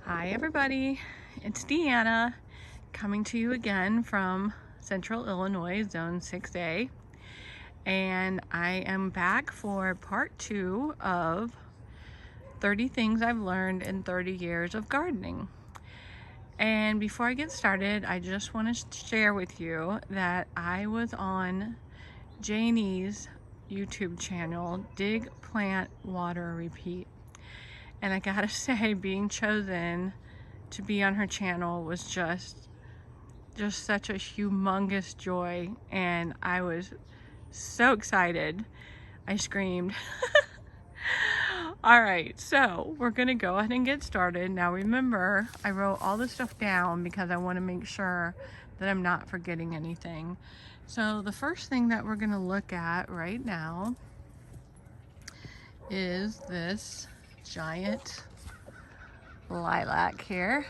Hi everybody, it's Deanna coming to you again from Central Illinois, Zone 6A, and I am back for part 2 of 30 things I've learned in 30 years of gardening. And before I get started, I just want to share with you that I was on Janie's YouTube channel, Dig, Plant, Water, Repeat. And I gotta say, being chosen to be on her channel was just such a humongous joy, and I was so excited. I screamed. All right, so we're gonna go ahead and get started. Now remember, I wrote all this stuff down because I want to make sure that I'm not forgetting anything. So the first thing that we're gonna look at right now is this giant lilac here.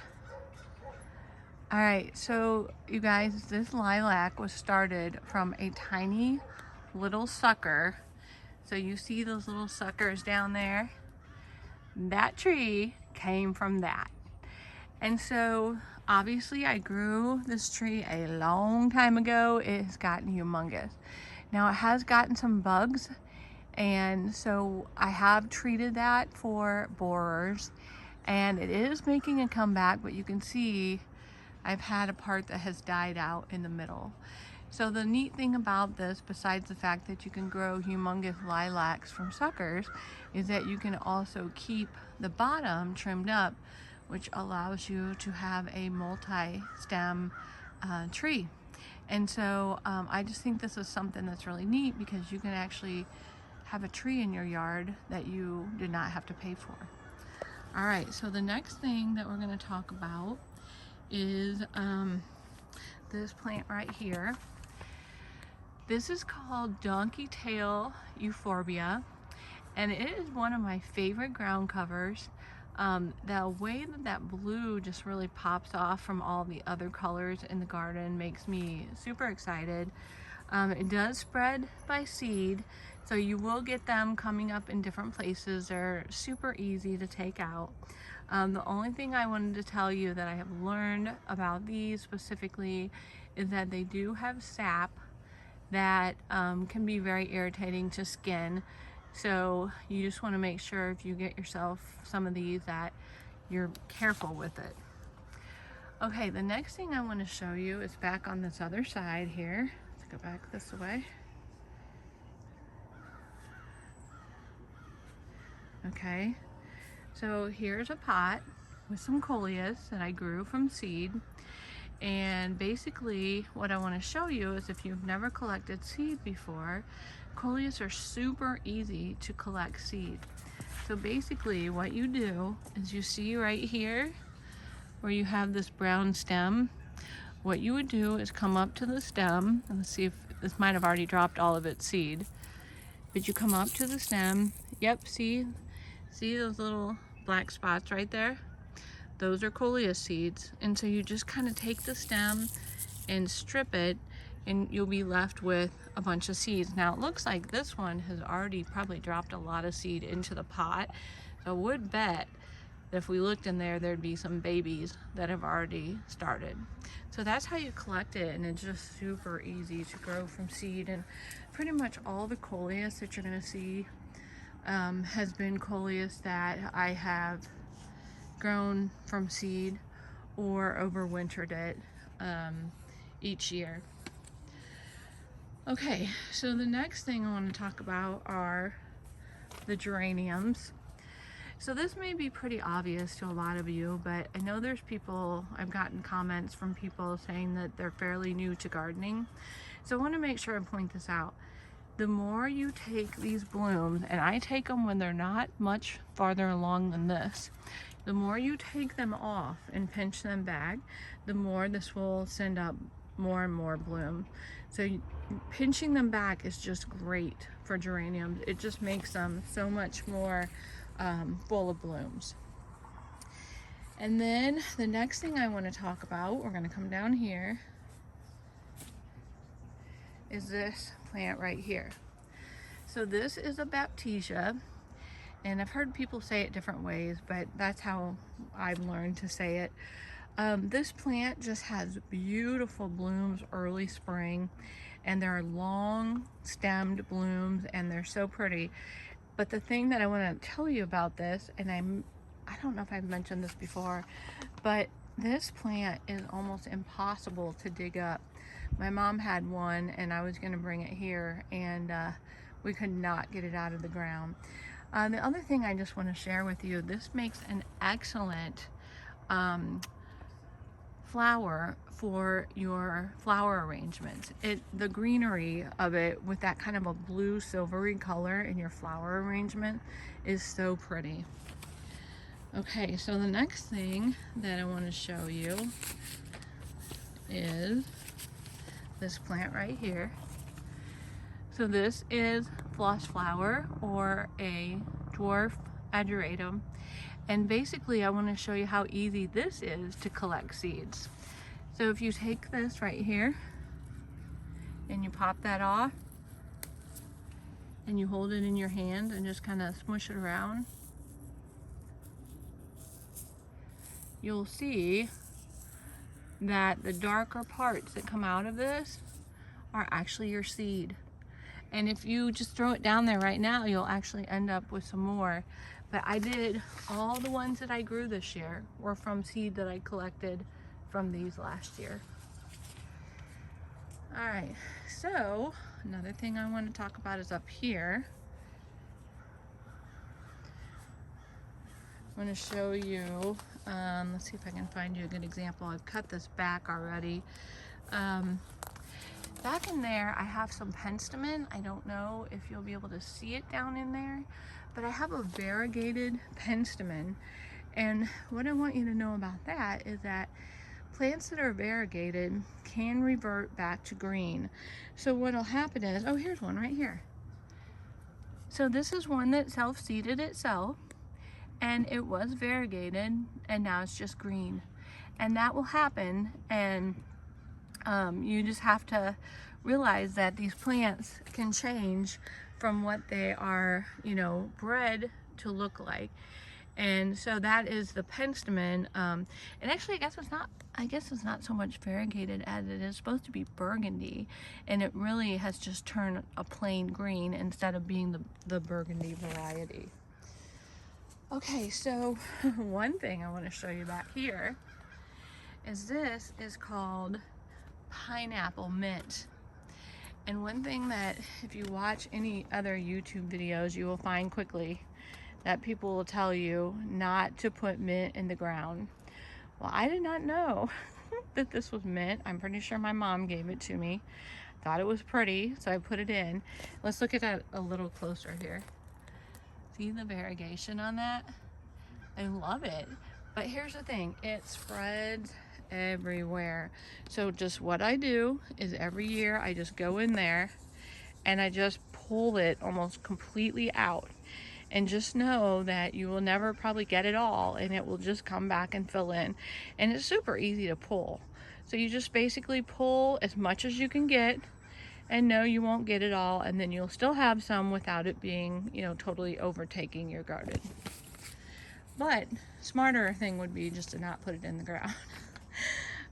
All right, so you guys, this lilac was started from a tiny little sucker. So you see those little suckers down there? That tree came from that. And so obviously I grew this tree a long time ago. It has gotten humongous. Now it has gotten some bugs, and so I have treated that for borers, and it is making a comeback, but you can see I've had a part that has died out in the middle. So the neat thing about this, besides the fact that you can grow humongous lilacs from suckers, is that you can also keep the bottom trimmed up, which allows you to have a multi-stem tree. And so I just think this is something that's really neat, because you can actually have a tree in your yard that you did not have to pay for. All right, so the next thing that we're going to talk about is this plant right here. This is called donkey tail euphorbia, and it is one of my favorite ground covers. The way that blue just really pops off from all the other colors in the garden makes me super excited. It does spread by seed, so you will get them coming up in different places. They're super easy to take out. The only thing I wanted to tell you that I have learned about these specifically is that they do have sap that can be very irritating to skin. So you just want to make sure, if you get yourself some of these, that you're careful with it. Okay, the next thing I want to show you is back on this other side here. Let's go back this way. Okay, so here's a pot with some coleus that I grew from seed. And basically what I want to show you is, if you've never collected seed before, coleus are super easy to collect seed. So basically what you do is, you see right here where you have this brown stem, what you would do is come up to the stem, and let's see if this might have already dropped all of its seed, but you come up to the stem. Yep, see those little black spots right there? Those are coleus seeds. And so you just kind of take the stem and strip it, and you'll be left with a bunch of seeds. Now it looks like this one has already probably dropped a lot of seed into the pot. So I would bet that if we looked in there, there'd be some babies that have already started. So that's how you collect it, and it's just super easy to grow from seed. And pretty much all the coleus that you're gonna see has been coleus that I have grown from seed or overwintered it each year. Okay, so the next thing I want to talk about are the geraniums. So this may be pretty obvious to a lot of you, but I know there's people, I've gotten comments from people saying that they're fairly new to gardening. So I want to make sure I point this out. The more you take these blooms, and I take them when they're not much farther along than this, the more you take them off and pinch them back, the more this will send up more and more bloom. So pinching them back is just great for geraniums. It just makes them so much more full of blooms. And then the next thing I want to talk about, we're going to come down here, is this plant right here. So this is a Baptisia, and I've heard people say it different ways, but that's how I've learned to say it. This plant just has beautiful blooms early spring, and there are long stemmed blooms, and they're so pretty. But the thing that I want to tell you about this, and I don't know if I've mentioned this before, but this plant is almost impossible to dig up. My mom had one, and I was going to bring it here, and we could not get it out of the ground. The other thing I just want to share with you, this makes an excellent flower for your flower arrangements. The greenery of it with that kind of a blue silvery color in your flower arrangement is so pretty. Okay, so the next thing that I want to show you is this plant right here. So this is floss flower, or a dwarf ageratum. And basically I want to show you how easy this is to collect seeds. So if you take this right here and you pop that off and you hold it in your hand and just kind of smush it around, you'll see that the darker parts that come out of this are actually your seed. And if you just throw it down there right now, you'll actually end up with some more. But I did, all the ones that I grew this year were from seed that I collected from these last year. All right, so another thing I want to talk about is up here. I'm going to show you, let's see if I can find you a good example. I've cut this back already. Back in there, I have some penstemon. I don't know if you'll be able to see it down in there, but I have a variegated penstemon. And what I want you to know about that is that plants that are variegated can revert back to green. So what'll happen is, oh, here's one right here. So this is one that self-seeded itself, and it was variegated, and now it's just green. And that will happen, and you just have to realize that these plants can change from what they are, you know, bred to look like. And so that is the penstemon. And actually, I guess it's not so much variegated as it is supposed to be burgundy, and it really has just turned a plain green instead of being the burgundy variety. Okay, so one thing I want to show you back here is this is called pineapple mint. And one thing that, if you watch any other YouTube videos, you will find quickly that people will tell you not to put mint in the ground. Well, I did not know that this was mint. I'm pretty sure my mom gave it to me. Thought it was pretty, so I put it in. Let's look at that a little closer here. See the variegation on that? I love it. But here's the thing, it spreads everywhere. So just what I do is every year I just go in there and I just pull it almost completely out. And just know that you will never probably get it all, and it will just come back and fill in. And it's super easy to pull. So you just basically pull as much as you can get, and no, you won't get it all, and then you'll still have some without it being, you know, totally overtaking your garden. But smarter thing would be just to not put it in the ground.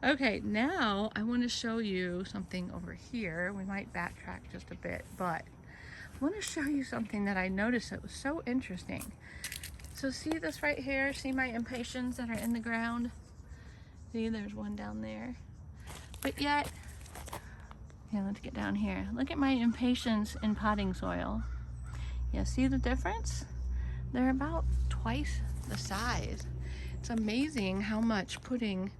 Okay, now I want to show you something over here. We might backtrack just a bit, but I want to show you something that I noticed that was so interesting. So see this right here? See my impatiens that are in the ground? See, there's one down there. But yet, yeah, let's get down here. Look at my impatiens in potting soil. Yeah, see the difference? They're about twice the size. It's amazing how much putting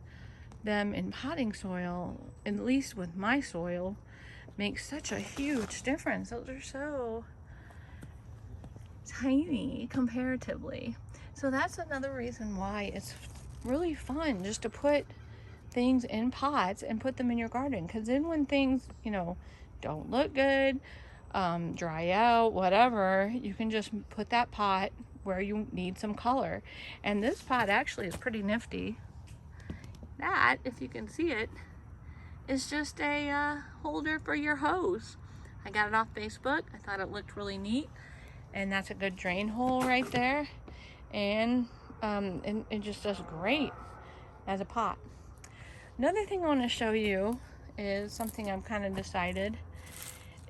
them in potting soil, at least with my soil, makes such a huge difference. Those are so tiny comparatively. So that's another reason why it's really fun just to put things in pots and put them in your garden, because then when things, you know, don't look good, dry out, whatever, you can just put that pot where you need some color. And this pot actually is pretty nifty. That, if you can see it, is just a holder for your hose. I got it off Facebook. I thought it looked really neat. and that's a good drain hole right there. And it just does great as a pot. Another thing I want to show you is something I've kind of decided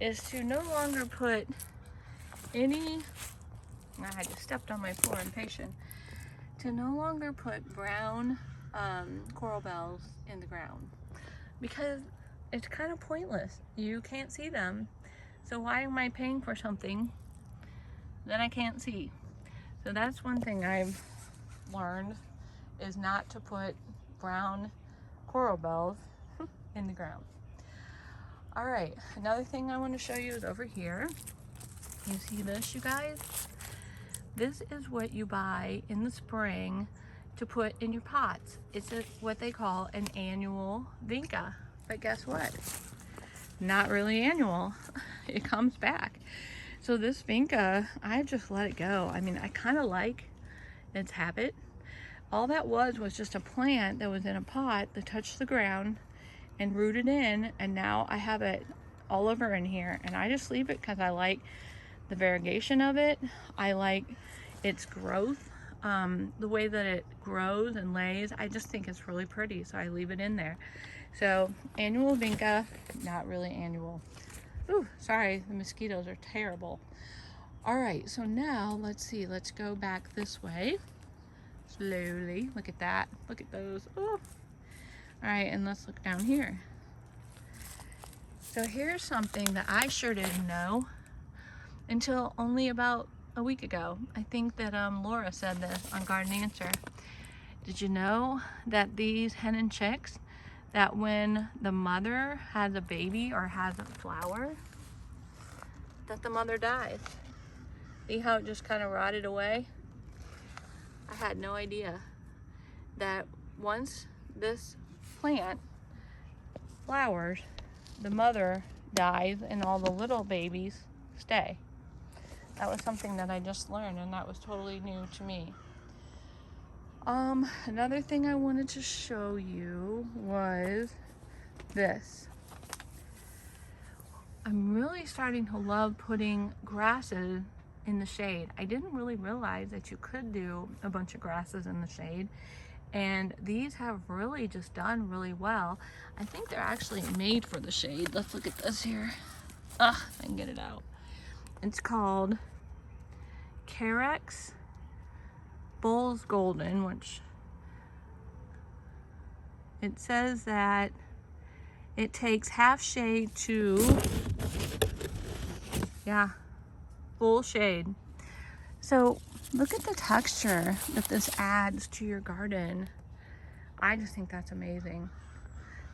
is to no longer put any, I just stepped on my floor impatient, to no longer put brown coral bells in the ground, because it's kind of pointless. You can't see them. So why am I paying for something that I can't see? So that's one thing I've learned, is not to put brown coral bells in the ground. All right, another thing I want to show you is over here. You see this, you guys? This is what you buy in the spring to put in your pots. It's what they call an annual vinca. But guess what? Not really annual. It comes back. So this vinca, I just let it go. I mean, I kind of like its habit. All that was just a plant that was in a pot that touched the ground and rooted in, and now I have it all over in here, and I just leave it because I like the variegation of it. I like its growth, the way that it grows and lays. I just think it's really pretty, so I leave it in there. So annual vinca, not really annual. Ooh, sorry, the mosquitoes are terrible. All right, so now let's see, let's go back this way slowly. Look at that, look at those. Oh. All right, and let's look down here. So here's something that I sure didn't know until only about a week ago. I think that Laura said this on Garden Answer. Did you know that these hen and chicks, that when the mother has a baby or has a flower, that the mother dies? See how it just kind of rotted away? I had no idea that once this plant flowers, the mother dies and all the little babies stay. That was something that I just learned, and that was totally new to me. Another thing I wanted to show you was this. I'm really starting to love putting grasses in the shade. I didn't really realize that you could do a bunch of grasses in the shade, and these have really just done really well. I think they're actually made for the shade. Let's look at this here. I can get it out. It's called Carex Bulls Golden, which it says that it takes half shade to, full shade. So look at the texture that this adds to your garden. I just think that's amazing,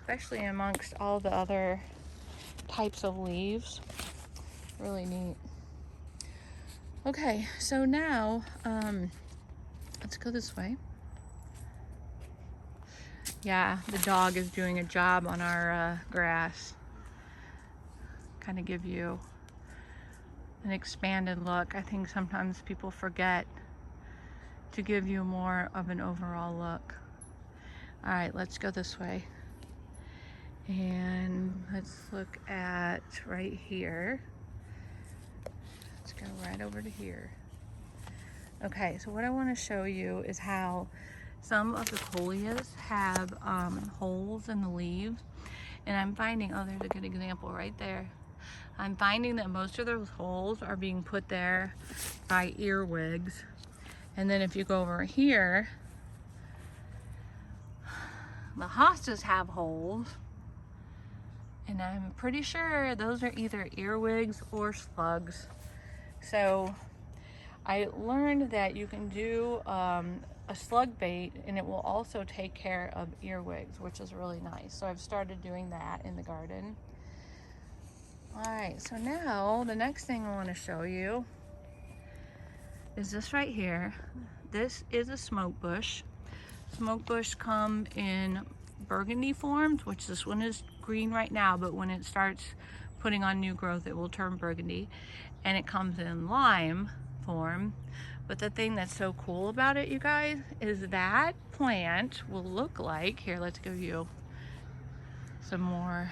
especially amongst all the other types of leaves. Really neat. Okay, so now let's go this way. Yeah, the dog is doing a job on our grass. Kind of give you an expanded look. I think sometimes people forget to give you more of an overall look. All right, let's go this way. And let's look at right here. Let's go right over to here. Okay, so what I want to show you is how some of the coleus have holes in the leaves. And I'm finding, oh, there's a good example right there. I'm finding that most of those holes are being put there by earwigs. And then if you go over here, the hostas have holes. And I'm pretty sure those are either earwigs or slugs. So I learned that you can do a slug bait, and it will also take care of earwigs, which is really nice. So I've started doing that in the garden. All right, so now the next thing I want to show you is this right here. This is a smoke bush. Smoke bush come in burgundy forms, which this one is green right now, but when it starts putting on new growth, it will turn burgundy. And it comes in lime form. But the thing that's so cool about it, you guys, is that plant will look like, here, let's give you some more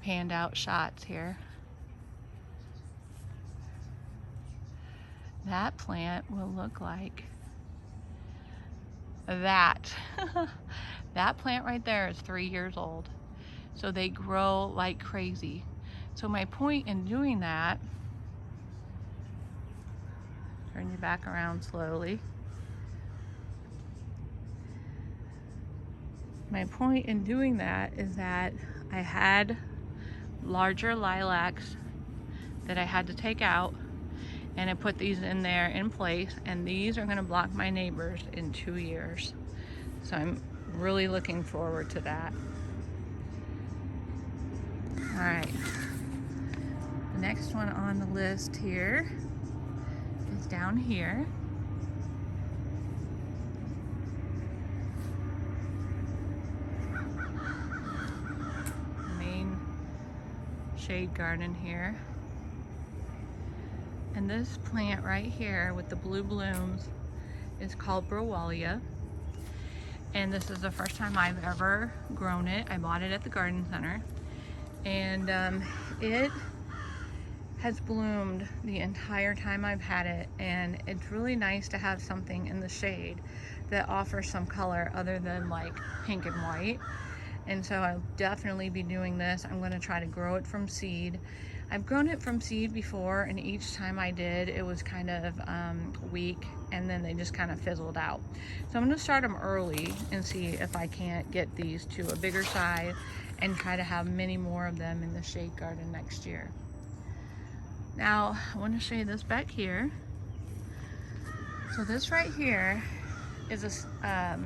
panned out shots here. that plant will look like that. That plant right there is 3 years old. So they grow like crazy. So my point in doing that, turn your back around slowly. My point in doing that is that I had larger lilacs that I had to take out, and I put these in there in place, and these are going to block my neighbors in 2 years. So I'm really looking forward to that. All right, the next one on the list here is down here. Main shade garden here. And this plant right here with the blue blooms is called Browalia. And this is the first time I've ever grown it. I bought it at the garden center. And it has bloomed the entire time I've had it. And it's really nice to have something in the shade that offers some color other than like pink and white. And so I'll definitely be doing this. I'm going to try to grow it from seed. I've grown it from seed before, and each time I did, it was kind of weak, and then they just kind of fizzled out. So I'm going to start them early and see if I can't get these to a bigger size and try to have many more of them in the shade garden next year. Now, I want to show you this back here. So this right here is a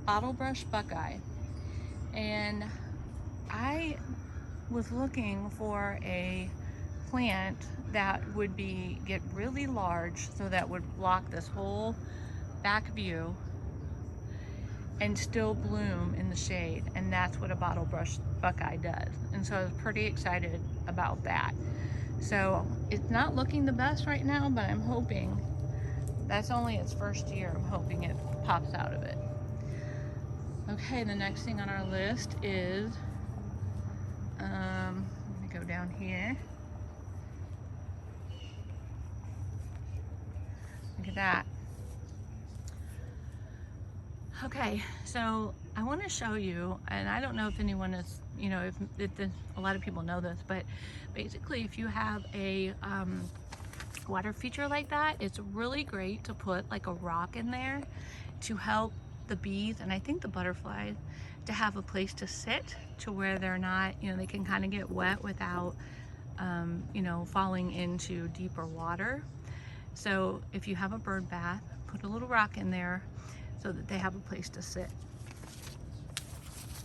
bottle brush buckeye. And I was looking for a plant that would get really large so that would block this whole back view and still bloom in the shade, and that's what a bottle brush buckeye does. And so I was pretty excited about that. So it's not looking the best right now, but I'm hoping, that's only its first year, I'm hoping it pops out of it. Okay, the next thing on our list is, let me go down here. Look at that. Okay, so I want to show you, and I don't know if anyone is, if a lot of people know this, but basically if you have a water feature like that, it's really great to put like a rock in there to help the bees, and I think the butterflies, to have a place to sit to where they're not, they can kind of get wet without, falling into deeper water. So if you have a bird bath, put a little rock in there so that they have a place to sit.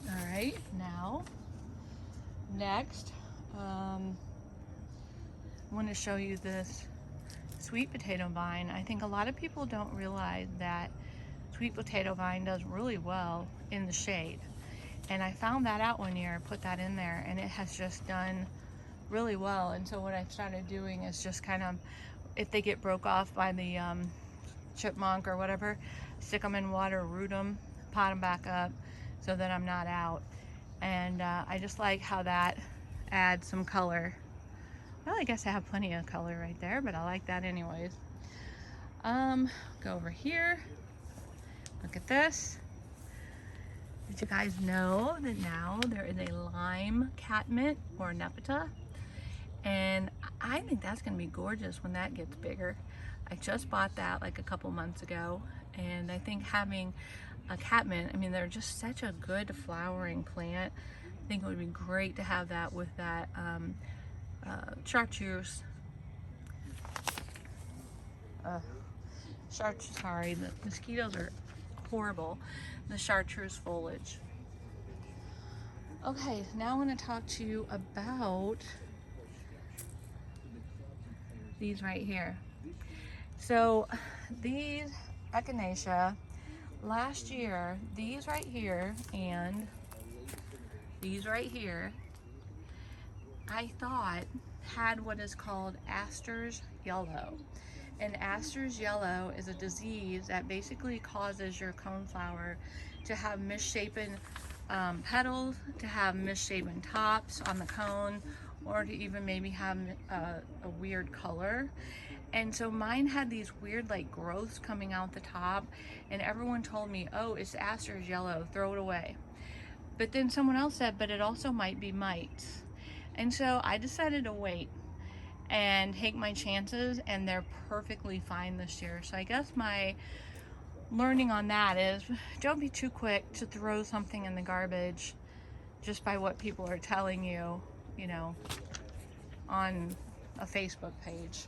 All right, now, next, I want to show you this sweet potato vine. I think a lot of people don't realize that sweet potato vine does really well in the shade. And I found that out one year, put that in there, and it has just done really well. And so what I started doing is just kind of, if they get broke off by the chipmunk or whatever, stick them in water, root them, pot them back up so that I'm not out. And I just like how that adds some color. Well, I guess I have plenty of color right there, but I like that anyways. Go over here. Look at this. Did you guys know that now there is a lime catmint or nepeta? And I think that's going to be gorgeous when that gets bigger. I just bought that like a couple months ago, and I think having a catmint, they're just such a good flowering plant. I think it would be great to have that with that chartreuse. Sorry, the mosquitoes are horrible. The chartreuse foliage. Okay, now I want to talk to you about these right here. So these echinacea, last year, these right here and these right here, I thought had what is called Astor's yellow. And Astor's yellow is a disease that basically causes your coneflower to have misshapen petals, to have misshapen tops on the cone, or to even maybe have a weird color. And so mine had these weird like growths coming out the top, and everyone told me, oh, it's Aster's yellow, throw it away. But then someone else said, but it also might be mites. And so I decided to wait and take my chances, and they're perfectly fine this year. So I guess my learning on that is don't be too quick to throw something in the garbage just by what people are telling you, you know, on a Facebook page.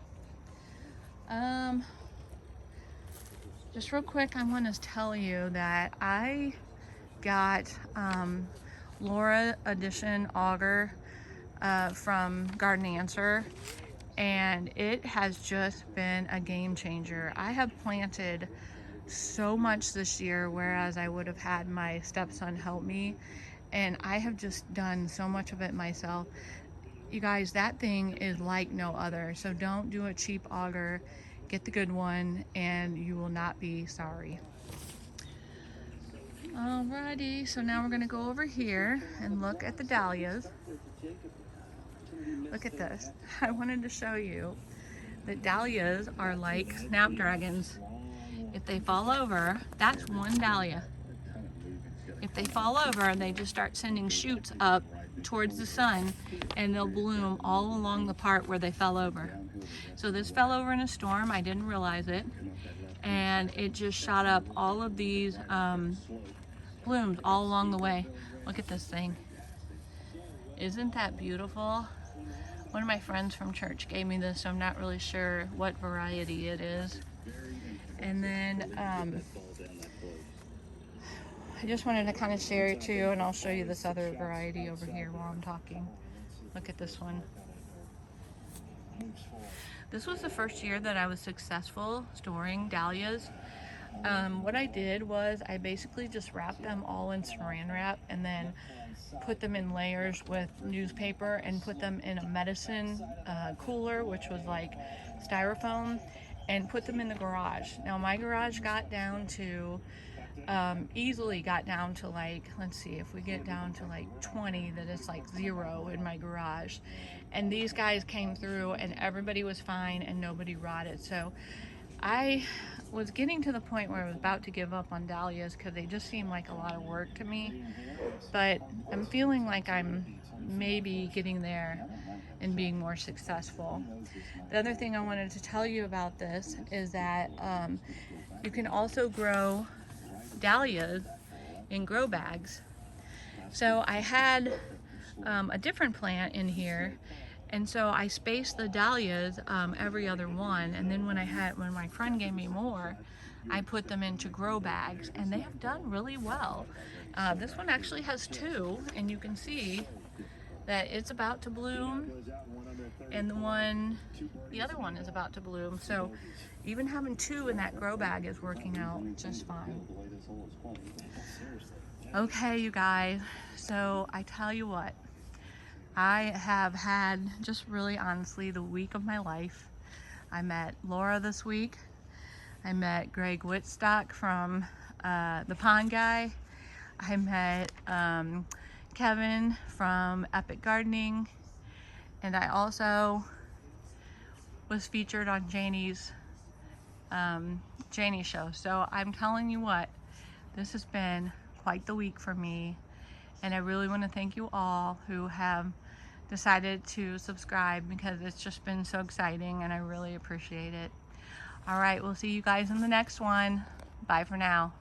Just real quick, I want to tell you that I got Laura Edition Auger from Garden Answer, and it has just been a game changer. I have planted so much this year, whereas I would have had my stepson help me, and I have just done so much of it myself. You guys, that thing is like no other. So don't do a cheap auger. Get the good one, and you will not be sorry. Alrighty, so now we're gonna go over here and look at the dahlias. Look at this. I wanted to show you that dahlias are like snapdragons. If they fall over, that's one dahlia. If they fall over, they just start sending shoots up towards the sun, and they'll bloom all along the part where they fell over. So this fell over in a storm. I didn't realize it, and it just shot up all of these blooms all along the way. Look at this thing. Isn't that beautiful? One of my friends from church gave me this, so I'm not really sure what variety it is. And then I just wanted to kind of share it too, and I'll show you this other variety over here while I'm talking. Look at this one. This was the first year that I was successful storing dahlias. What I did was I basically just wrapped them all in saran wrap and then put them in layers with newspaper and put them in a medicine cooler, which was like styrofoam, and put them in the garage. Now my garage got down to easily got down to like, let's see, if we get down to like 20, that it's like 0 in my garage. And these guys came through and everybody was fine and nobody rotted. So I was getting to the point where I was about to give up on dahlias because they just seem like a lot of work to me. But I'm feeling like I'm maybe getting there and being more successful. The other thing I wanted to tell you about this is that you can also grow dahlias in grow bags. So I had a different plant in here, and so I spaced the dahlias every other one, and then when my friend gave me more, I put them into grow bags, and they have done really well. This one actually has 2, and you can see that it's about to bloom, and the other one is about to bloom. So even having 2 in that grow bag is working out just fine. Okay, you guys, so I tell you what, I have had just really honestly the week of my life. I met Laura this week. I met Greg Whitstock from The Pond Guy. I met Kevin from Epic Gardening, and I also was featured on Janie's show. So I'm telling you what, this has been quite the week for me, and I really want to thank you all who have decided to subscribe, because it's just been so exciting and I really appreciate it. All right, we'll see you guys in the next one. Bye for now.